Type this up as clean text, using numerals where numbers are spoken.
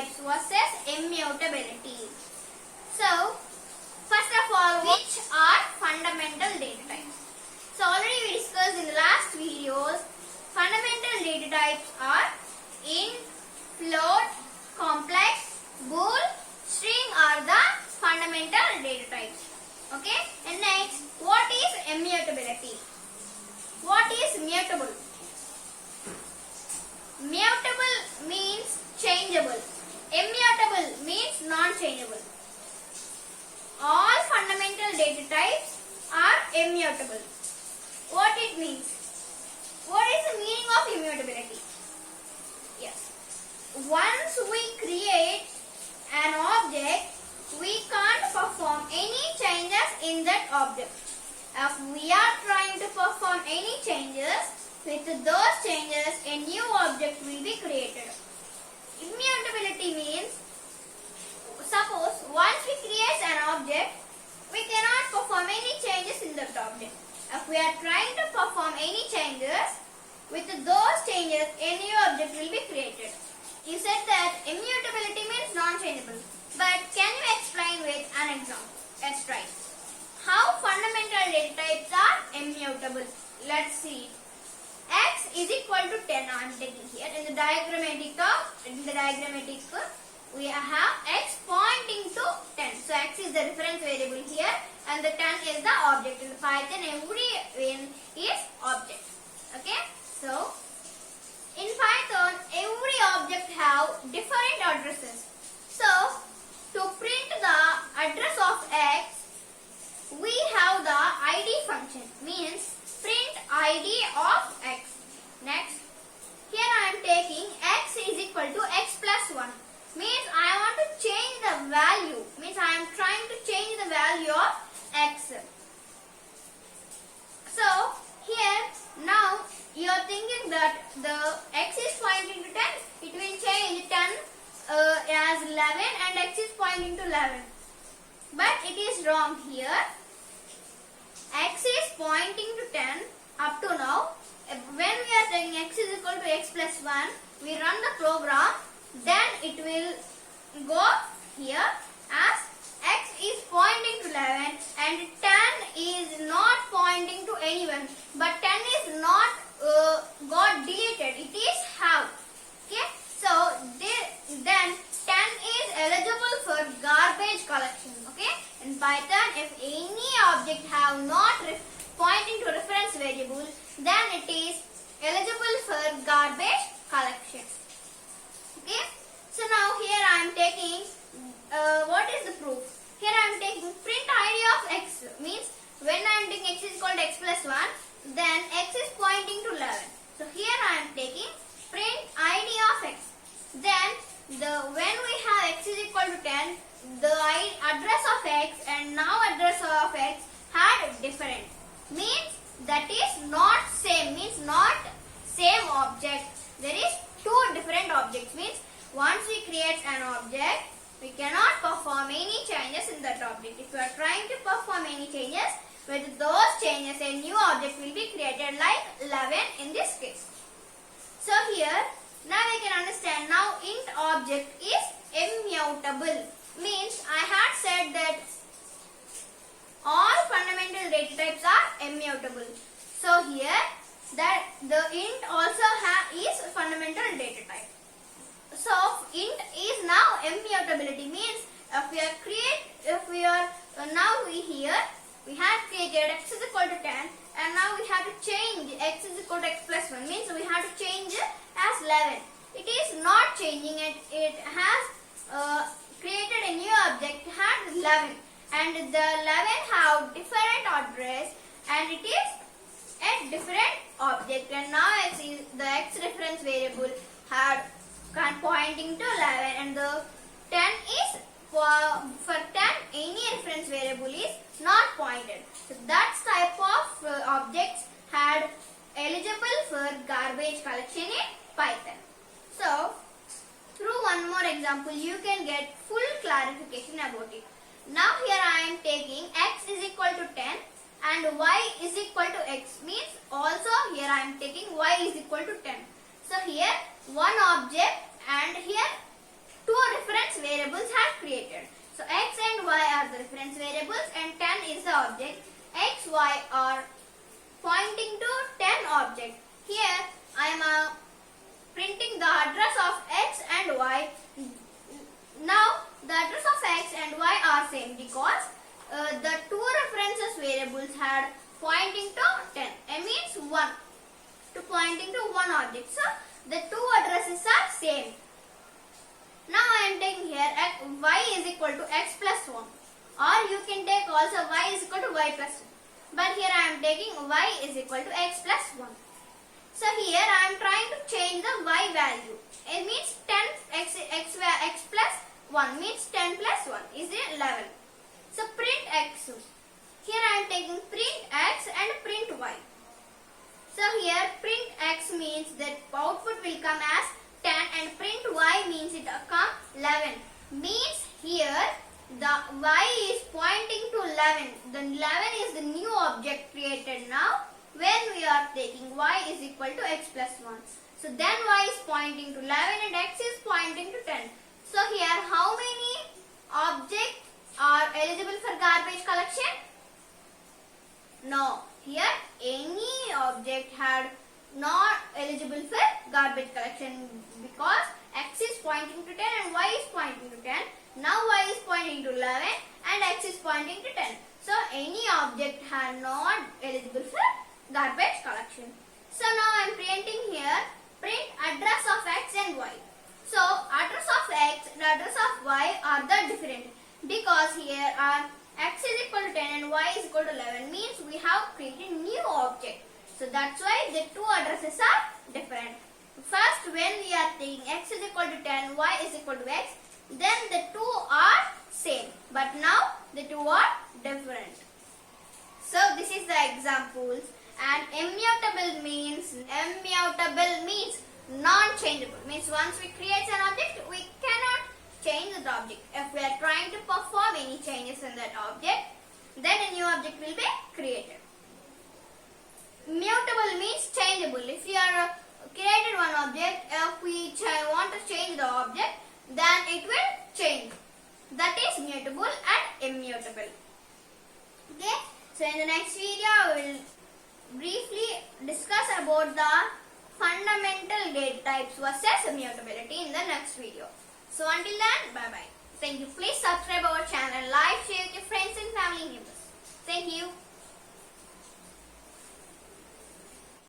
types versus immutability. So, first of all, which are fundamental data types? So, already we discussed in the last videos, fundamental data types are int, float, complex, bool, string are the fundamental data types. Okay, and next, what is immutability? What is mutable? Mutable means changeable. Immutable means non-changeable. All fundamental data types are immutable. What it means? What is the meaning of immutability? Yes. Once we create an object, we can't perform any changes in that object. If we are trying to perform any changes, with those changes a new object will be created. Immutability means, suppose once we create an object, we cannot perform any changes in that object. If we are trying to perform any changes, with those changes a new object will be created. You said that immutability means non-changeable. But can you explain with an example? Let's try. How fundamental data types are immutable? Let's see. X is equal to 10. I am taking here in the diagrammatic we have x pointing to 10. So x is the reference variable here and the 10 is the object. In the Python every is object. Okay. So in Python every object have different addresses. So to print the address of x, we have the id function, means print id of x. Next, here I am taking x is equal to x plus 1, means I want to change the value, means I am trying to change the value of x. So here now you are thinking that the x is pointing to 10, it will change 10 as 11 and x is pointing to 11. But it is wrong here. X is pointing to 10 up to now. When we are saying x is equal to x plus 1, we run the program, then it will go here as x is pointing to 11 and 10 is not pointing to anyone, but 10 is not got deleted, it is have. Okay, so then 10 is eligible for garbage collection. Okay, in Python if any object have not pointing to reference variable, then it is eligible for garbage collection. Okay, so now here I am taking what is the proof? Here I am taking print id of x, means when I am taking x is equal to x plus 1, then x is pointing to 11. So here I am taking print id of x. Then when we have x is equal to 10, the address of x and now address of x had different, means that is not same, means not same object. There is two different objects, means once we create an object, we cannot perform any changes in that object. If we are trying to perform any changes, with those changes a new object will be created, like 11 in this case. So here now we can understand, now int object is immutable, means I had said that all fundamental data types are immutable. So here that the int also is fundamental data type. So int is now immutability, means if we are now here we have created x is equal to 10 and now we have to change x is equal to x plus 1, means we have to change as 11. It is not changing it. It has created a new object had 11 and the 11 have different address and it is a different object, and now the x reference variable had pointing to 11 and the 10 is for 10 any reference variable is not pointed. So that type of objects had eligible for garbage collection in Python. So through one more example you can get full clarification about it. Now here I am taking x is equal to 10 and y is equal to x, means also here I am taking y is equal to 10. So here one object and here two two reference variables have created. So x and y are the reference variables and 10 is the object. X, y are pointing to 10 object. Here I am printing the address of x and y. Now the address of x and y are same because the two references variables had pointing to 10. It means 1 to pointing to one object. So the two addresses are same. Now I am taking here y is equal to x plus 1, or you can take also y is equal to y plus 1. But here I am taking y is equal to x plus 1. So here I am trying to change the y value. It means 10 x plus 1 means 10 plus 1 is 11. So print x. Here I am taking print x and print y. So here print x means that output will come as 10 and print y means it come 11. Means here the y is pointing to 11. The 11 is the new object created now when we are taking y is equal to x plus 1. So then y is pointing to 11 and x is pointing to 10. So here how many objects are eligible for garbage collection? No. Here any object had not eligible for garbage collection because x is pointing to 10 and y is pointing to 10. Now y is pointing to 11 and x is pointing to 10. So any object had not eligible for garbage collection. So now I am printing here print address of x and y. So address of x and address of y are the different because here are x is equal to 10 and y is equal to 11 means we have created new object. So that's why the two addresses are different. First when we are taking x is equal to 10, y is equal to x, then the two are same. But now the two are different. So this is the examples. And immutable means non-changeable. Means once we create an object, we cannot change the object. If we are trying to perform any changes in that object, then a new object will be created. Mutable means changeable. If you are created one object, if we want to change the object, then it will change. That is mutable and immutable. Okay. So in the next video, we will briefly discuss about the fundamental gate types versus immutability in the next video. So until then, bye bye. Thank you. Please subscribe our channel, like, share with your friends and family members. Thank you.